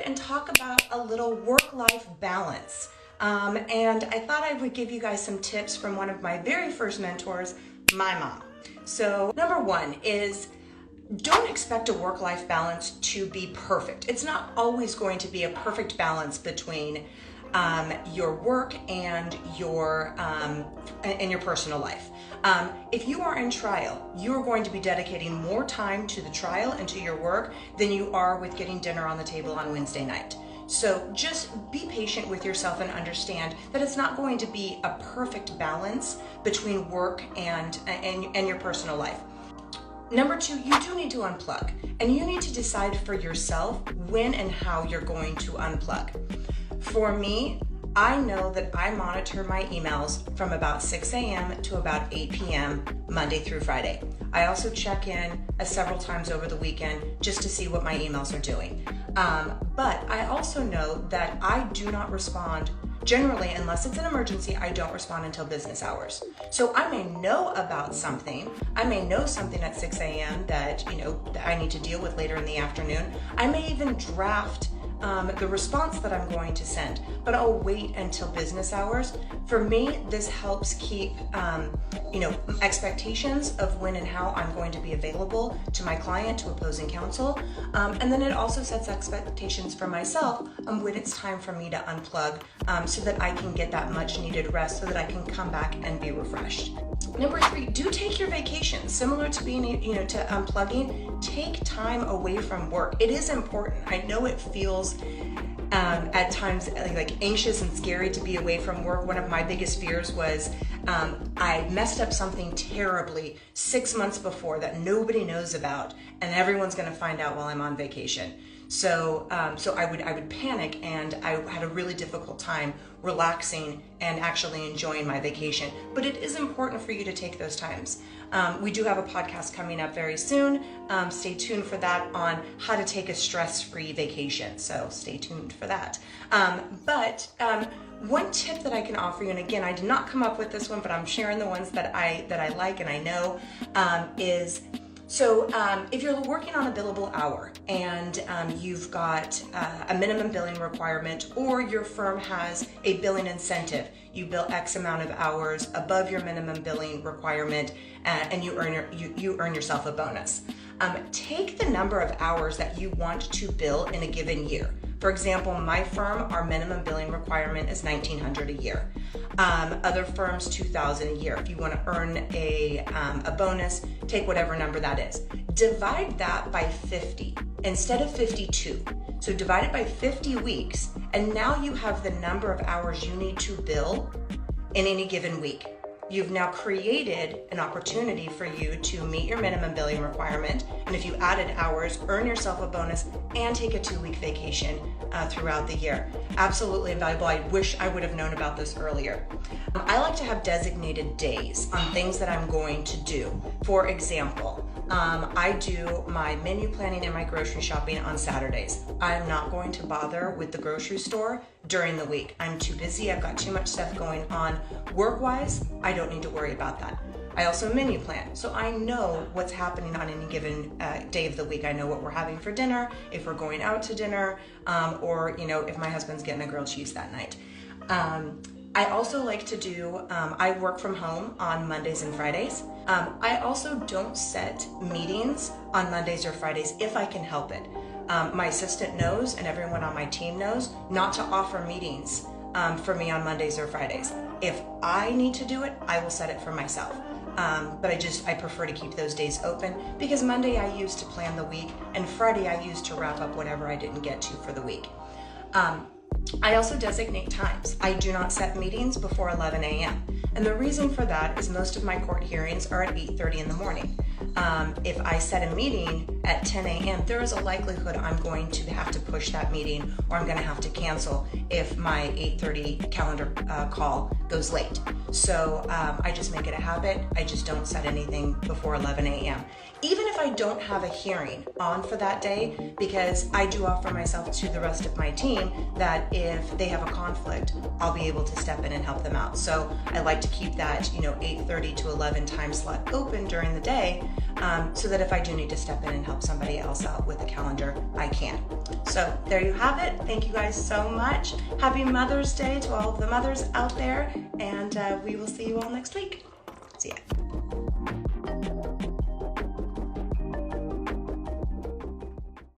and talk about a little work-life balance. And I thought I would give you guys some tips from one of my very first mentors, my mom. So number one is, don't expect a work-life balance to be perfect. It's not always going to be a perfect balance between your work and your personal life. If you are in trial, you are going to be dedicating more time to the trial and to your work than you are with getting dinner on the table on Wednesday night. So just be patient with yourself and understand that it's not going to be a perfect balance between work and your personal life. Number two, you do need to unplug, and you need to decide for yourself when and how you're going to unplug. For me, I know that I monitor my emails from about 6 a.m. to about 8 p.m. Monday through Friday. I also check in several times over the weekend just to see what my emails are doing. But I also know that I do not respond generally, unless it's an emergency. I don't respond until business hours. So I may know about something. I may know something at 6 a.m. that I need to deal with later in the afternoon. I may even draft the response that I'm going to send, but I'll wait until business hours. For me, this helps keep, expectations of when and how I'm going to be available to my client, to opposing counsel. And then it also sets expectations for myself on when it's time for me to unplug, so that I can get that much needed rest, so that I can come back and be refreshed. Number three, do take your vacation. Similar to being, to unplugging, take time away from work. It is important. I know it feels at times like anxious and scary to be away from work. One of my biggest fears was I messed up something terribly 6 months before that nobody knows about, and everyone's going to find out while I'm on vacation. So I would panic, and I had a really difficult time relaxing and actually enjoying my vacation. But it is important for you to take those times. We do have a podcast coming up very soon. Stay tuned for that on how to take a stress-free vacation. So stay tuned for that. But one tip that I can offer you, and again, I did not come up with this one, but I'm sharing the ones that I like and I know, is if you're working on a billable hour and you've got a minimum billing requirement, or your firm has a billing incentive, you bill X amount of hours above your minimum billing requirement, and you earn yourself a bonus. Take the number of hours that you want to bill in a given year. For example, my firm, our minimum billing requirement is $1,900 a year. Other firms, $2,000 a year. If you want to earn a bonus, take whatever number that is. Divide that by 50 instead of 52. So divide it by 50 weeks, and now you have the number of hours you need to bill in any given week. You've now created an opportunity for you to meet your minimum billing requirement, and if you added hours, earn yourself a bonus and take a 2-week vacation throughout the year. Absolutely invaluable. I wish I would have known about this earlier. I like to have designated days on things that I'm going to do. For example, I do my menu planning and my grocery shopping on Saturdays. I'm not going to bother with the grocery store during the week. I'm too busy. I've got too much stuff going on work-wise. I don't need to worry about that. I also menu plan, so I know what's happening on any given day of the week. I know what we're having for dinner, if we're going out to dinner, or if my husband's getting a grilled cheese that night. I also like to do, I work from home on Mondays and Fridays. I also don't set meetings on Mondays or Fridays if I can help it. My assistant knows, and everyone on my team knows, not to offer meetings for me on Mondays or Fridays. If I need to do it, I will set it for myself. But I prefer to keep those days open, because Monday I use to plan the week, and Friday I use to wrap up whatever I didn't get to for the week. I also designate times. I do not set meetings before 11 a.m. And the reason for that is most of my court hearings are at 8:30 in the morning. If I set a meeting at 10 a.m., there is a likelihood I'm going to have to push that meeting, or I'm going to have to cancel if my 8:30 calendar call goes late. So I just make it a habit. I just don't set anything before 11 a.m. Even if I don't have a hearing on for that day, because I do offer myself to the rest of my team that if they have a conflict, I'll be able to step in and help them out. So I like to keep that, 8:30 to 11 time slot open during the day, so that if I do need to step in and help somebody else out with a calendar, I can. So there you have it. Thank you guys so much. Happy Mother's Day to all of the mothers out there, and we will see you all next week. See ya.